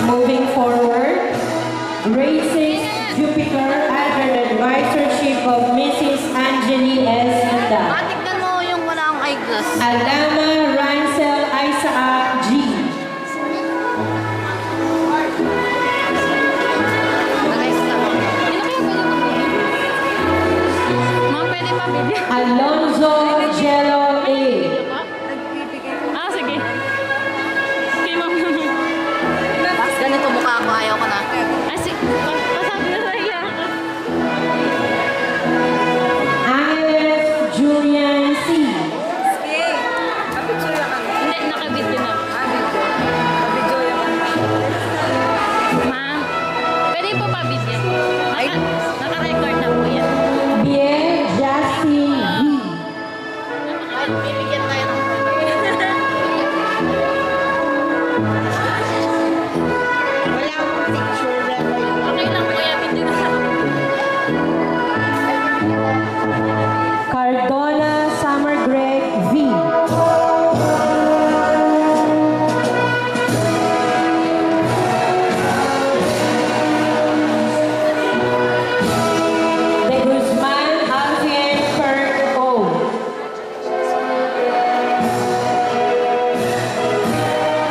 moving forward. Racing Jupiter under the advisorship of Mrs. Angeli S. Manda. Tignan mo yung wala akong eyeglass. Alama Rancel Isaac G. Ma'am, pwede pa video? Alonzo Jello A. Ah, sige. Okay, ma'am. Ganito mukha ko, ayaw ko na. Ah, sige.